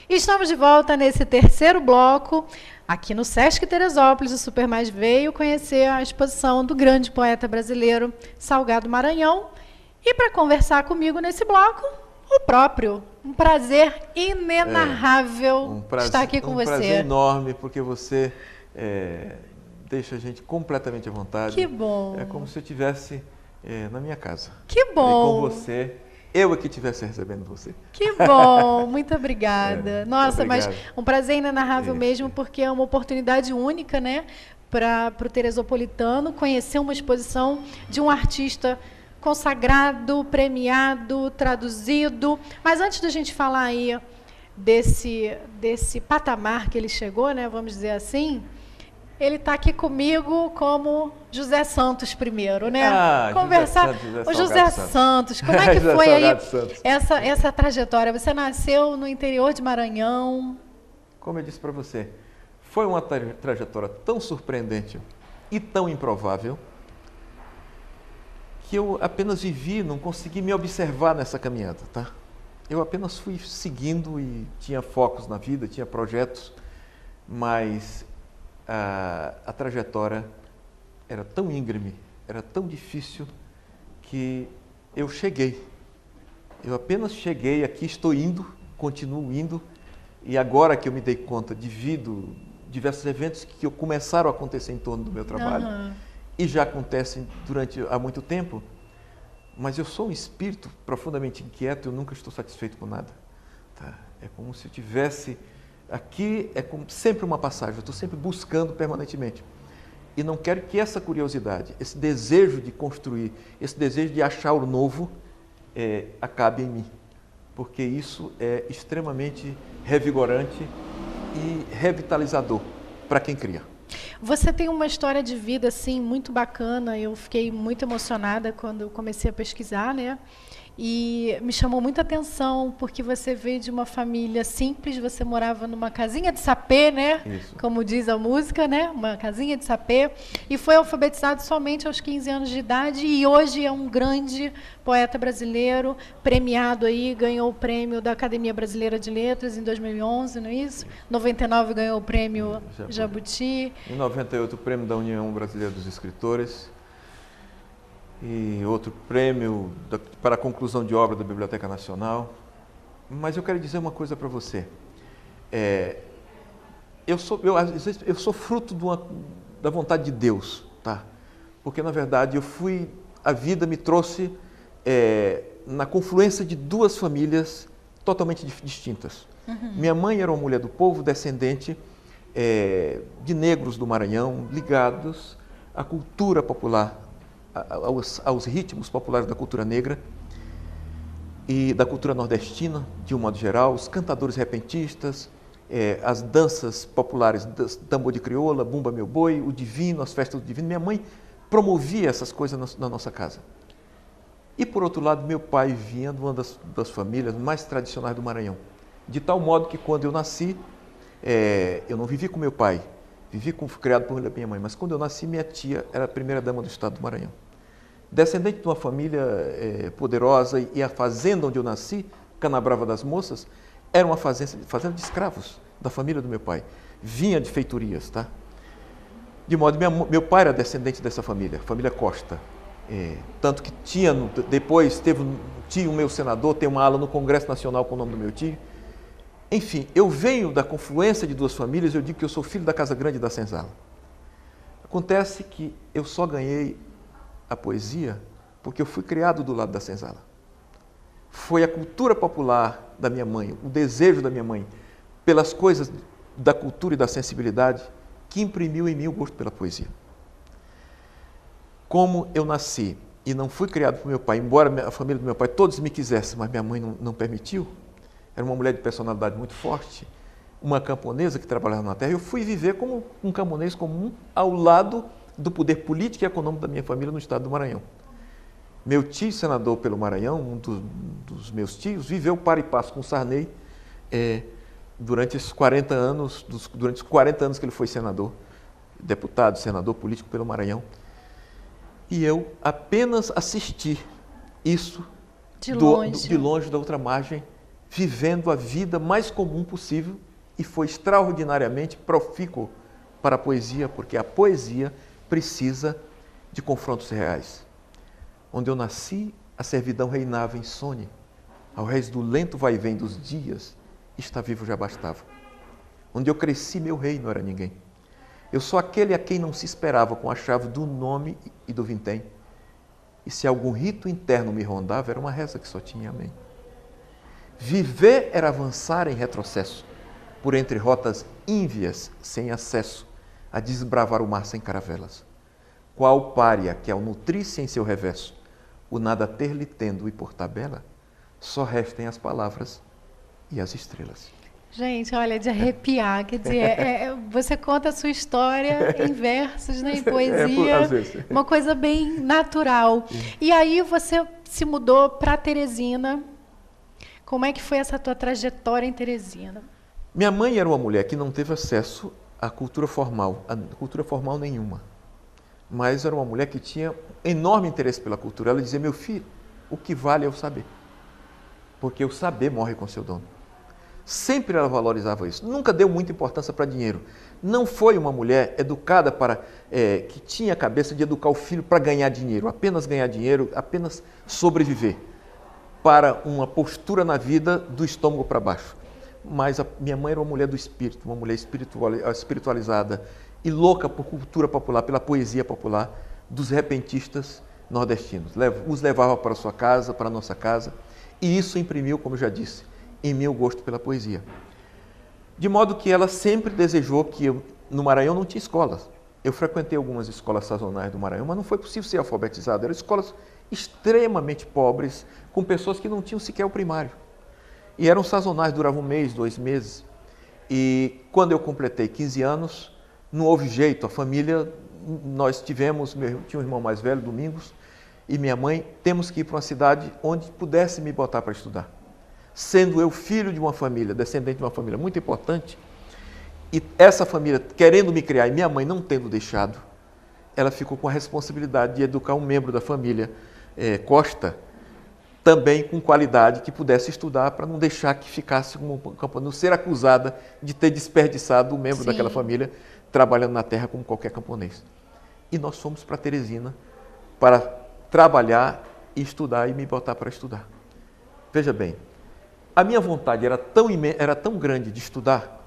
Estamos de volta nesse terceiro bloco, aqui no Sesc Teresópolis. O Super Mais veio conhecer a exposição do grande poeta brasileiro Salgado Maranhão. E para conversar comigo nesse bloco, o próprio. Um prazer inenarrável estar aqui com você. Um prazer enorme, porque você deixa a gente completamente à vontade. Que bom. É como se eu estivesse na minha casa. Que bom. E com você, eu aqui estivesse recebendo você. Que bom, muito obrigada. Nossa, obrigado. Mas um prazer inenarrável mesmo, porque é uma oportunidade única, né, para o teresopolitano conhecer uma exposição de um artista consagrado, premiado, traduzido. Mas antes da gente falar aí desse patamar que ele chegou, né, vamos dizer assim, ele está aqui comigo como José Santos primeiro, né? Conversar. José Santos, como é que foi aí essa trajetória? Você nasceu no interior de Maranhão. Como eu disse para você, foi uma trajetória tão surpreendente e tão improvável que eu apenas vivi, não consegui me observar nessa caminhada, tá? Eu apenas fui seguindo e tinha focos na vida, tinha projetos, mas a trajetória era tão íngreme, era tão difícil, que eu cheguei. Eu apenas cheguei, aqui estou indo, continuo indo, e agora que eu me dei conta, devido a diversos eventos que começaram a acontecer em torno do meu trabalho, e já acontecem há muito tempo, mas eu sou um espírito profundamente inquieto, eu nunca estou satisfeito com nada. Tá? É como se eu tivesse... Aqui é como sempre uma passagem, eu estou sempre buscando permanentemente. E não quero que essa curiosidade, esse desejo de construir, esse desejo de achar o novo, acabe em mim. Porque isso é extremamente revigorante e revitalizador para quem cria. Você tem uma história de vida assim muito bacana. Eu fiquei muito emocionada quando comecei a pesquisar, né? E me chamou muita atenção porque você veio de uma família simples, você morava numa casinha de sapê, né? Isso. Como diz a música, né? Uma casinha de sapê, e foi alfabetizado somente aos 15 anos de idade, e hoje é um grande poeta brasileiro, premiado aí, ganhou o prêmio da Academia Brasileira de Letras em 2011, não é isso? 99 ganhou o prêmio Jabuti. Em 98 o prêmio da União Brasileira dos Escritores. E outro prêmio para a conclusão de obra da Biblioteca Nacional. Mas eu quero dizer uma coisa para você. Eu sou fruto da vontade de Deus, tá? Porque, na verdade, a vida me trouxe na confluência de duas famílias totalmente distintas. Minha mãe era uma mulher do povo, descendente de negros do Maranhão, ligados à cultura popular, aos ritmos populares da cultura negra e da cultura nordestina, de um modo geral, os cantadores repentistas, as danças populares, tambor de crioula, bumba meu boi, o divino, as festas do divino. Minha mãe promovia essas coisas na nossa casa. E, por outro lado, meu pai vinha de uma das famílias mais tradicionais do Maranhão, de tal modo que, quando eu nasci, eu não vivi com meu pai, criado por minha mãe, mas quando eu nasci, minha tia era a primeira-dama do estado do Maranhão. Descendente de uma família poderosa, e a fazenda onde eu nasci, Canabrava das Moças, era uma fazenda de escravos da família do meu pai. Vinha de feitorias, tá? De modo que meu pai era descendente dessa família Costa. Tanto que depois teve um tio meu senador, tem uma ala no Congresso Nacional com o nome do meu tio. Enfim, eu venho da confluência de duas famílias, eu digo que eu sou filho da Casa Grande e da Senzala. Acontece que eu só ganhei a poesia porque eu fui criado do lado da Senzala. Foi a cultura popular da minha mãe, o desejo da minha mãe pelas coisas da cultura e da sensibilidade que imprimiu em mim o gosto pela poesia. Como eu nasci e não fui criado por meu pai, embora a família do meu pai todos me quisessem, mas minha mãe não permitiu. Era uma mulher de personalidade muito forte, uma camponesa que trabalhava na terra. Eu fui viver como um camponês comum ao lado do poder político e econômico da minha família no estado do Maranhão. Meu tio, senador pelo Maranhão, um dos meus tios, viveu par e passo com Sarney durante esses 40 anos, durante os 40 anos que ele foi senador, deputado, senador político pelo Maranhão. E eu apenas assisti isso de longe, da outra margem, vivendo a vida mais comum possível e foi extraordinariamente profícuo para a poesia, porque a poesia precisa de confrontos reais. Onde eu nasci, a servidão reinava insone. Ao rés do lento vai-vem dos dias, estar vivo já bastava. Onde eu cresci, meu rei não era ninguém. Eu sou aquele a quem não se esperava com a chave do nome e do vintém. E se algum rito interno me rondava, era uma reza que só tinha amém. Viver era avançar em retrocesso, por entre rotas ínvias, sem acesso, a desbravar o mar sem caravelas. Qual pária que ao nutrir-se em seu reverso, o nada ter-lhe tendo e por tabela, só restem as palavras e as estrelas. Gente, olha, de arrepiar, quer dizer, você conta a sua história em versos, né, em poesia, às vezes. Uma coisa bem natural. E aí você se mudou para Teresina. Como é que foi essa tua trajetória em Teresina? Minha mãe era uma mulher que não teve acesso à cultura formal nenhuma. Mas era uma mulher que tinha enorme interesse pela cultura. Ela dizia, meu filho, o que vale é o saber. Porque o saber morre com seu dono. Sempre ela valorizava isso. Nunca deu muita importância para dinheiro. Não foi uma mulher educada que tinha a cabeça de educar o filho para ganhar dinheiro, apenas sobreviver. Para uma postura na vida do estômago para baixo. Mas a minha mãe era uma mulher do espírito, uma mulher espiritualizada e louca por cultura popular, pela poesia popular dos repentistas nordestinos. Os levava para a sua casa, para a nossa casa, e isso imprimiu, como eu já disse, em mim o gosto pela poesia. De modo que ela sempre desejou que no Maranhão não tinha escolas. Eu frequentei algumas escolas sazonais do Maranhão, mas não foi possível ser alfabetizado. Eram escolas extremamente pobres, com pessoas que não tinham sequer o primário. E eram sazonais, duravam 1 mês, 2 meses. E quando eu completei 15 anos, não houve jeito. A família, nós tinha um irmão mais velho, Domingos, e minha mãe, temos que ir para uma cidade onde pudesse me botar para estudar. Sendo eu filho de uma família, descendente de uma família muito importante, e essa família querendo me criar e minha mãe não tendo deixado, ela ficou com a responsabilidade de educar um membro da família, Costa, também com qualidade, que pudesse estudar para não deixar que ficasse como camponês, não ser acusada de ter desperdiçado um membro daquela família trabalhando na terra como qualquer camponês. E nós fomos para Teresina para trabalhar e estudar e me botar para estudar. Veja bem, a minha vontade era tão grande de estudar,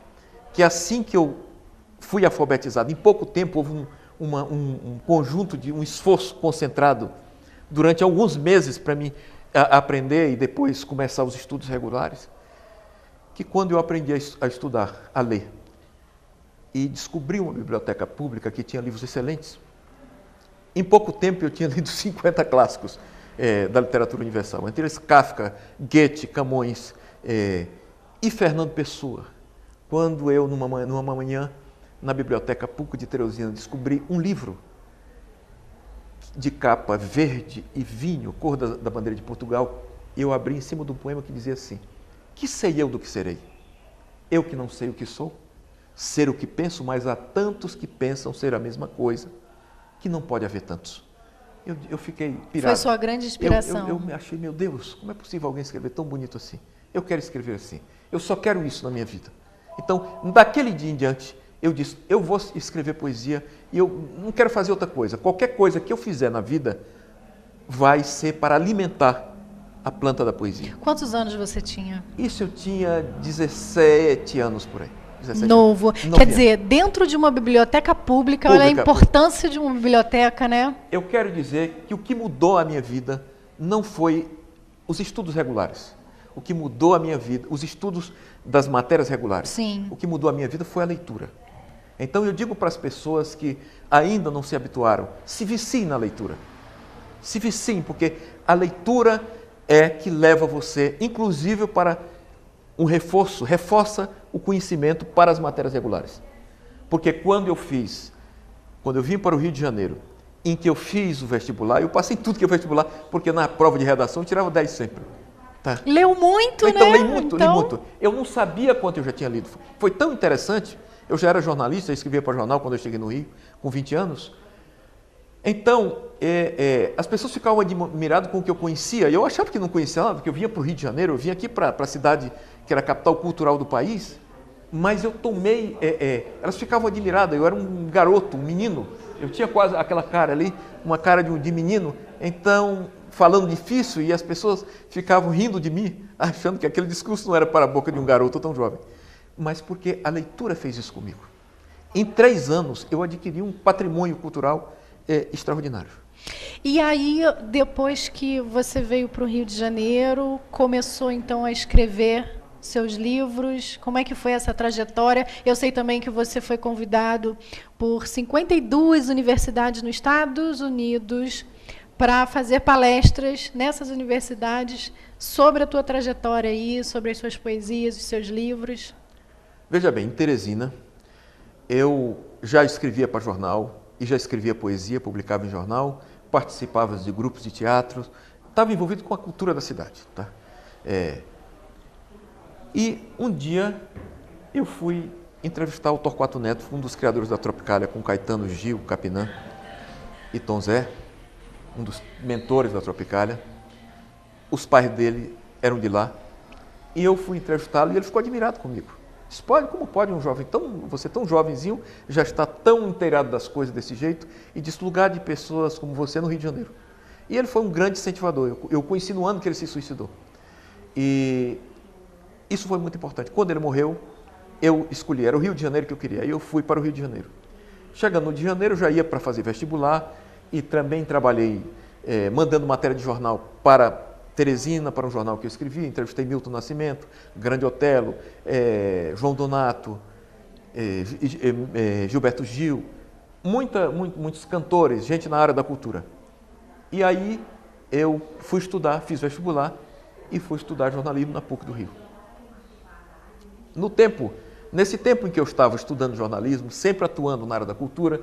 que assim que eu fui alfabetizado, em pouco tempo houve um conjunto um esforço concentrado durante alguns meses para mim aprender e depois começar os estudos regulares, que quando eu aprendi a estudar, a ler, e descobri uma biblioteca pública que tinha livros excelentes, em pouco tempo eu tinha lido 50 clássicos da literatura universal, entre eles Kafka, Goethe, Camões e Fernando Pessoa. Quando eu, numa manhã, na Biblioteca Pública de Teresina, descobri um livro de capa verde e vinho, cor da bandeira de Portugal, eu abri em cima de um poema que dizia assim: que sei eu do que serei? Eu que não sei o que sou, ser o que penso, mas há tantos que pensam ser a mesma coisa, que não pode haver tantos. Eu fiquei pirado. Foi sua grande inspiração. Eu me achei, meu Deus, como é possível alguém escrever tão bonito assim? Eu quero escrever assim. Eu só quero isso na minha vida. Então, daquele dia em diante, eu disse, eu vou escrever poesia e eu não quero fazer outra coisa. Qualquer coisa que eu fizer na vida vai ser para alimentar a planta da poesia. Quantos anos você tinha? Isso eu tinha 17 anos por aí. Novo. Quer dizer, dentro de uma biblioteca pública, olha a importância de uma biblioteca, né? Eu quero dizer que o que mudou a minha vida não foi os estudos regulares. O que mudou a minha vida, os estudos das matérias regulares. Sim. O que mudou a minha vida foi a leitura. Então eu digo para as pessoas que ainda não se habituaram, se viciem na leitura. Se viciem, porque a leitura é que leva você, inclusive, para um reforça o conhecimento para as matérias regulares. Porque quando eu vim para o Rio de Janeiro, em que eu fiz o vestibular, eu passei tudo que é vestibular, porque na prova de redação eu tirava 10 sempre. Tá? Leu muito, então, né? Li muito. Eu não sabia quanto eu já tinha lido. Foi tão interessante, eu já era jornalista, eu escrevia para jornal quando eu cheguei no Rio, com 20 anos. Então, as pessoas ficavam admiradas com o que eu conhecia. Eu achava que não conhecia nada, porque eu vinha para o Rio de Janeiro, eu vinha aqui para a cidade que era a capital cultural do país, mas eu tomei... elas ficavam admiradas, eu era um garoto, um menino, eu tinha quase aquela cara ali, uma cara de menino, então, falando difícil, e as pessoas ficavam rindo de mim, achando que aquele discurso não era para a boca de um garoto tão jovem, mas porque a leitura fez isso comigo. Em 3 anos, eu adquiri um patrimônio cultural extraordinário. E aí, depois que você veio para o Rio de Janeiro, começou então a escrever seus livros? Como é que foi essa trajetória? Eu sei também que você foi convidado por 52 universidades nos Estados Unidos para fazer palestras nessas universidades sobre a tua trajetória aí, sobre as suas poesias, os seus livros. Veja bem, em Teresina, eu já escrevia para jornal e já escrevia poesia, publicava em jornal, participava de grupos de teatro, estava envolvido com a cultura da cidade. Tá? E um dia eu fui entrevistar o Torquato Neto, um dos criadores da Tropicália, com Caetano, Gil, Capinã e Tom Zé, um dos mentores da Tropicália. Os pais dele eram de lá. E eu fui entrevistá-lo e ele ficou admirado comigo. Disse, como pode um jovem, você tão jovenzinho, já está tão inteirado das coisas desse jeito, e deslugar de pessoas como você no Rio de Janeiro. E ele foi um grande incentivador. Eu conheci no ano que ele se suicidou. E isso foi muito importante. Quando ele morreu, eu escolhi, era o Rio de Janeiro que eu queria, e eu fui para o Rio de Janeiro. Chegando no Rio de Janeiro, eu já ia para fazer vestibular, e também trabalhei mandando matéria de jornal para Teresina, para um jornal que eu escrevi, entrevistei Milton Nascimento, Grande Otelo, João Donato, Gilberto Gil, muitos cantores, gente na área da cultura. E aí eu fui estudar, fiz vestibular e fui estudar jornalismo na PUC do Rio. Nesse tempo em que eu estava estudando jornalismo, sempre atuando na área da cultura,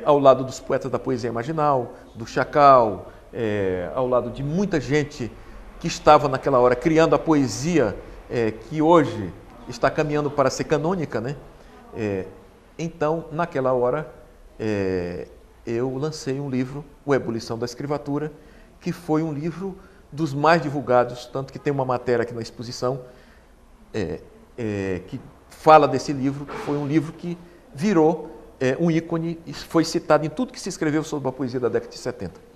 ao lado dos poetas da poesia marginal, do Chacal, ao lado de muita gente que estava naquela hora criando a poesia que hoje está caminhando para ser canônica, né? Então, naquela hora, eu lancei um livro, O Ebulição da Escrivatura, que foi um livro dos mais divulgados, tanto que tem uma matéria aqui na exposição que fala desse livro, que foi um livro que virou um ícone e foi citado em tudo que se escreveu sobre a poesia da década de 70.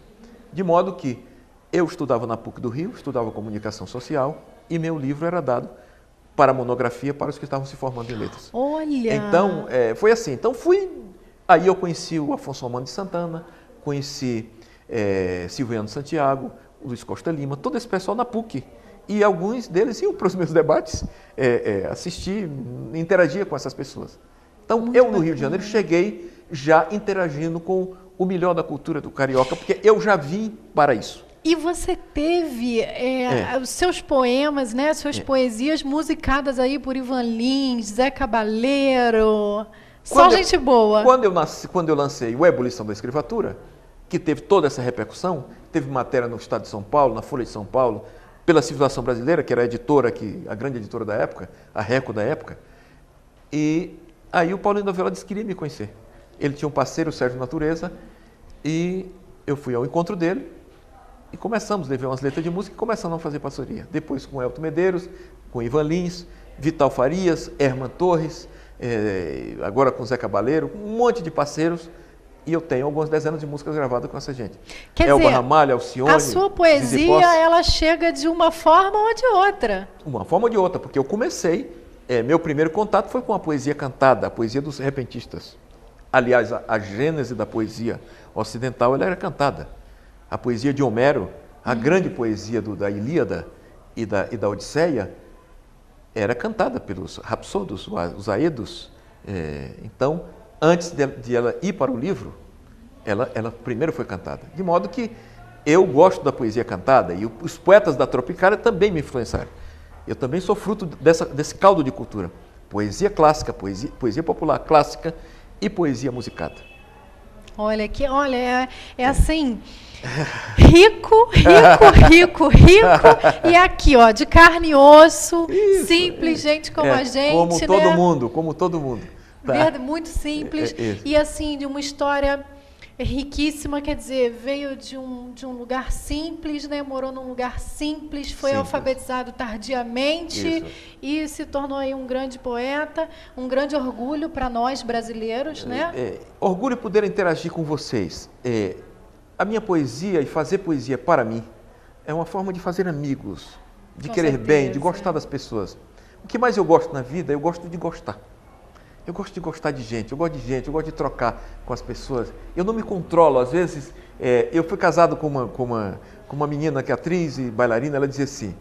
De modo que eu estudava na PUC do Rio, estudava comunicação social e meu livro era dado para monografia para os que estavam se formando em letras. Olha! Então, foi assim. Então, aí eu conheci o Afonso Romano de Santana, conheci Silviano Santiago, Luiz Costa Lima, todo esse pessoal na PUC. E alguns deles iam para os meus debates, assistir, interagia com essas pessoas. Então, muito no Rio de Janeiro, cheguei já interagindo com o melhor da cultura do carioca, porque eu já vim para isso. E você teve os seus poemas, né, suas poesias musicadas aí por Ivan Lins, Zé Cabaleiro, só gente boa. Quando eu lancei o Ebulição da Escrivatura, que teve toda essa repercussão, teve matéria no Estado de São Paulo, na Folha de São Paulo, pela Civilização Brasileira, que era a grande editora da época, a Record da época, e aí o Paulinho da Viola disse que queria me conhecer. Ele tinha um parceiro, o Sérgio Natureza, e eu fui ao encontro dele e levei umas letras de música e começamos a fazer parceria. Depois com Elton Medeiros, com Ivan Lins, Vital Farias, Herman Torres, agora com Zé Cabaleiro, um monte de parceiros, e eu tenho algumas dezenas de músicas gravadas com essa gente. Quer Elba dizer, Ramalho, Alcione, a sua poesia, ela chega de uma forma ou de outra. Uma forma ou de outra, porque eu comecei, meu primeiro contato foi com a poesia cantada, a poesia dos repentistas. Aliás, a gênese da poesia ocidental ela era cantada. A poesia de Homero, a grande poesia da Ilíada e da Odisseia, era cantada pelos rapsodos, os aedos. Então, antes de ela ir para o livro, ela primeiro foi cantada. De modo que eu gosto da poesia cantada e os poetas da Tropicália também me influenciaram. Eu também sou fruto desse caldo de cultura. Poesia clássica, poesia popular clássica e poesia musicada. Olha, assim, rico, e aqui, ó, de carne e osso, isso, simples, gente como a gente, como todo mundo. Tá? Muito simples, e assim, de uma história riquíssima, quer dizer, veio de um lugar simples, né? Morou num lugar simples, foi alfabetizado tardiamente e se tornou aí um grande poeta, um grande orgulho para nós brasileiros, né? Orgulho poder interagir com vocês. A minha poesia e fazer poesia para mim é uma forma de fazer amigos, de querer bem, de gostar das pessoas. O que mais eu gosto na vida, eu gosto de gostar. Eu gosto de gostar de gente, eu gosto de trocar com as pessoas. Eu não me controlo, às vezes, eu fui casado com uma menina que é atriz e bailarina, ela dizia assim,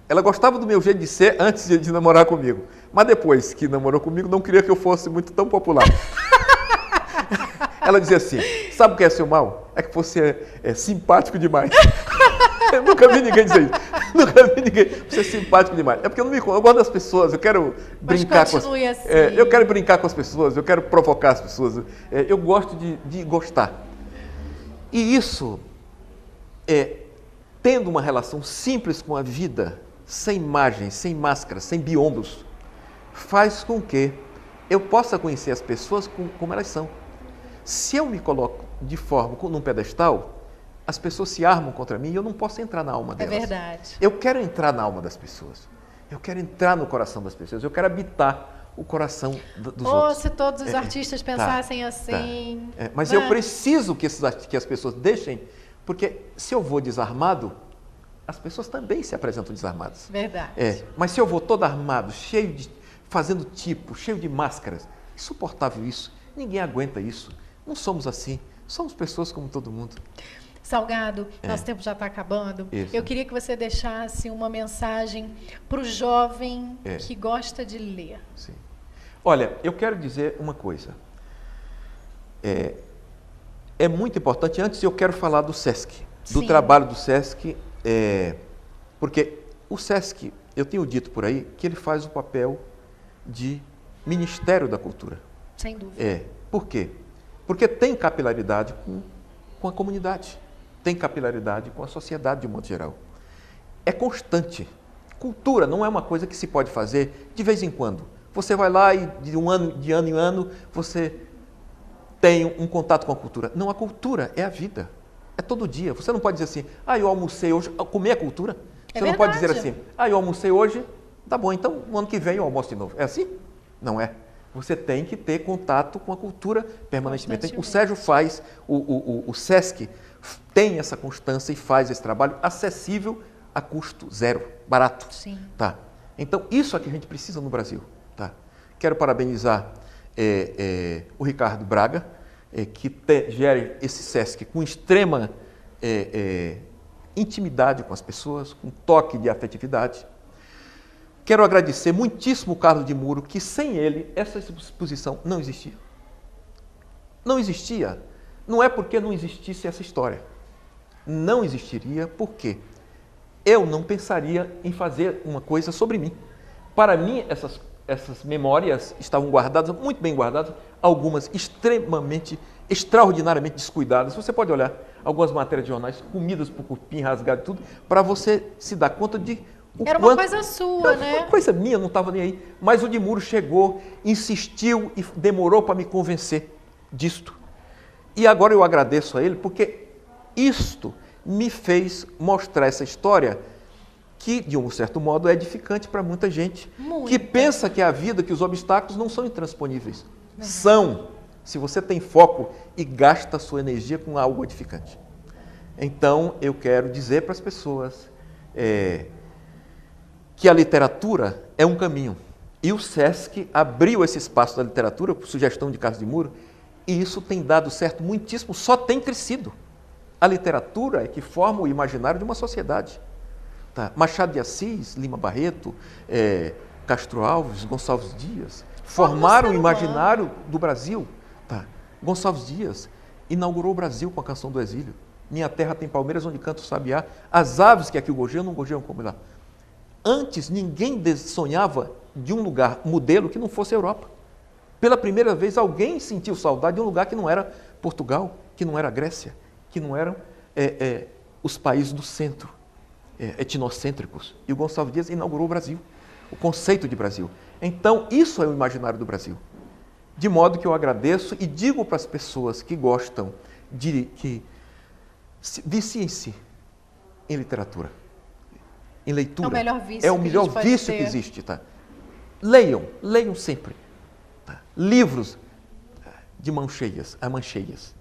ela gostava do meu jeito de ser antes de namorar comigo, mas depois que namorou comigo, não queria que eu fosse muito tão popular. Ela dizia assim, sabe o que é seu mal? É que você é simpático demais. Eu nunca vi ninguém dizer isso. Nunca vi ninguém. Você é simpático demais. É porque eu gosto das pessoas, eu quero brincar com as pessoas. Assim. Eu quero brincar com as pessoas, eu quero provocar as pessoas. Eu gosto de gostar. E isso, tendo uma relação simples com a vida, sem imagens, sem máscaras, sem biombos, faz com que eu possa conhecer as pessoas como elas são. Se eu me coloco de forma, num pedestal, as pessoas se armam contra mim e eu não posso entrar na alma delas. É verdade. Eu quero entrar na alma das pessoas. Eu quero entrar no coração das pessoas. Eu quero habitar o coração dos outros. Se todos os artistas pensassem assim. Mas eu preciso que as pessoas deixem, porque se eu vou desarmado, as pessoas também se apresentam desarmadas. Verdade. Mas se eu vou todo armado, fazendo tipo, cheio de máscaras, insuportável isso. Ninguém aguenta isso. Não somos assim. Somos pessoas como todo mundo. Salgado, nosso tempo já está acabando. Isso. Eu queria que você deixasse uma mensagem para o jovem que gosta de ler. Sim. Olha, eu quero dizer uma coisa. É muito importante, antes eu quero falar do SESC, do trabalho do SESC, porque o SESC, eu tenho dito por aí, que ele faz o papel de Ministério da Cultura. Sem dúvida. Por quê? Porque tem capilaridade com a comunidade, tem capilaridade com a sociedade de um modo geral. É constante. Cultura não é uma coisa que se pode fazer de vez em quando. Você vai lá e de ano em ano você tem um contato com a cultura. Não, a cultura é a vida. É todo dia. Você não pode dizer assim, eu almocei hoje. Comer é cultura. Você não pode dizer assim, eu almocei hoje, tá bom, então no ano que vem eu almoço de novo. É assim? Não é. Você tem que ter contato com a cultura permanentemente. O Sérgio faz, o SESC tem essa constância e faz esse trabalho acessível a custo zero, barato. Sim. Tá? Então, isso é que a gente precisa no Brasil. Tá? Quero parabenizar o Ricardo Braga, que gera esse SESC com extrema intimidade com as pessoas, com toque de afetividade. Quero agradecer muitíssimo o Carlos de Muro, que sem ele essa exposição não existia. Não existia. Não é porque não existisse essa história. Não existiria porque eu não pensaria em fazer uma coisa sobre mim. Para mim, essas memórias estavam guardadas, muito bem guardadas, algumas extraordinariamente descuidadas. Você pode olhar algumas matérias de jornais, comidas por cupim, rasgado e tudo, para você se dar conta de era uma coisa sua, né? Uma coisa minha, não estava nem aí. Mas o de Muro chegou, insistiu e demorou para me convencer disto. E agora eu agradeço a ele, porque isto me fez mostrar essa história que, de um certo modo, é edificante para muita gente. Que pensa que a vida, que os obstáculos não são intransponíveis. São, se você tem foco e gasta a sua energia com algo edificante. Então, eu quero dizer para as pessoas que a literatura é um caminho. E o SESC abriu esse espaço da literatura, por sugestão de Carlos de Muro, e isso tem dado certo muitíssimo, só tem crescido. A literatura é que forma o imaginário de uma sociedade. Tá? Machado de Assis, Lima Barreto, Castro Alves, Gonçalves Dias, formaram o imaginário do Brasil. Tá? Gonçalves Dias inaugurou o Brasil com a canção do exílio. Minha terra tem palmeiras onde canta o sabiá. As aves que aqui gorjeiam não gorjeiam como lá. Antes, ninguém sonhava de um lugar modelo que não fosse a Europa. Pela primeira vez, alguém sentiu saudade de um lugar que não era Portugal, que não era Grécia, que não eram os países do centro, etnocêntricos. E o Gonçalves Dias inaugurou o Brasil, o conceito de Brasil. Então, isso é o imaginário do Brasil. De modo que eu agradeço e digo para as pessoas que gostam que viciem-se em literatura, em leitura. É o melhor vício. É o melhor vício que existe, tá? Leiam sempre. Tá? Livros de mãos cheias, a mancheias.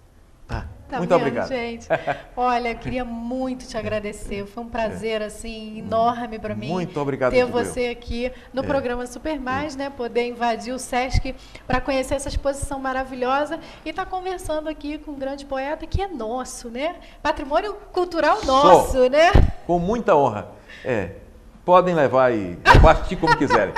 Tá? Muito obrigado. Gente? Olha, queria muito te agradecer. Foi um prazer assim enorme para mim. Muito obrigado ter você aqui no programa Super Mais, né? Poder invadir o Sesc para conhecer essa exposição maravilhosa e estar conversando aqui com um grande poeta que é nosso, né? Patrimônio cultural nosso, né? Com muita honra. Podem levar e repartir como quiserem.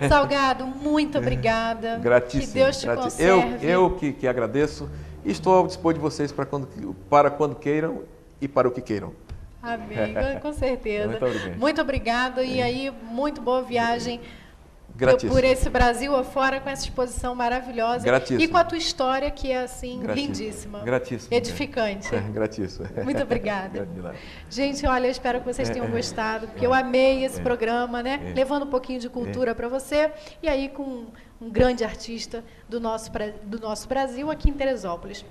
Salgado, muito obrigada. Gratíssimo. Que Deus te conserve. Eu que agradeço e estou ao dispor de vocês para quando queiram e para o que queiram. Amém, com certeza. Muito obrigada. E aí, muito boa viagem por esse Brasil afora com essa exposição maravilhosa. Gratíssimo. E com a tua história, que é assim, lindíssima. Gratíssimo. Edificante. Gratíssimo. Muito obrigada. Gente, olha, eu espero que vocês tenham gostado, porque eu amei esse programa, né? Levando um pouquinho de cultura para você. E aí, com um grande artista do nosso Brasil aqui em Teresópolis.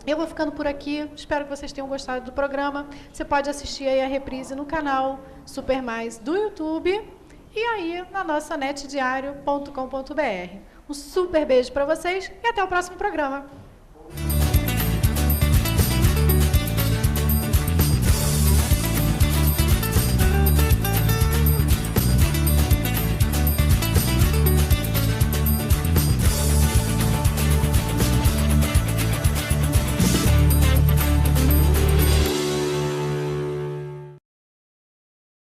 Eu vou ficando por aqui, espero que vocês tenham gostado do programa. Você pode assistir aí a reprise no canal Super Mais do YouTube e aí na nossa netdiario.com.br. Um super beijo para vocês e até o próximo programa.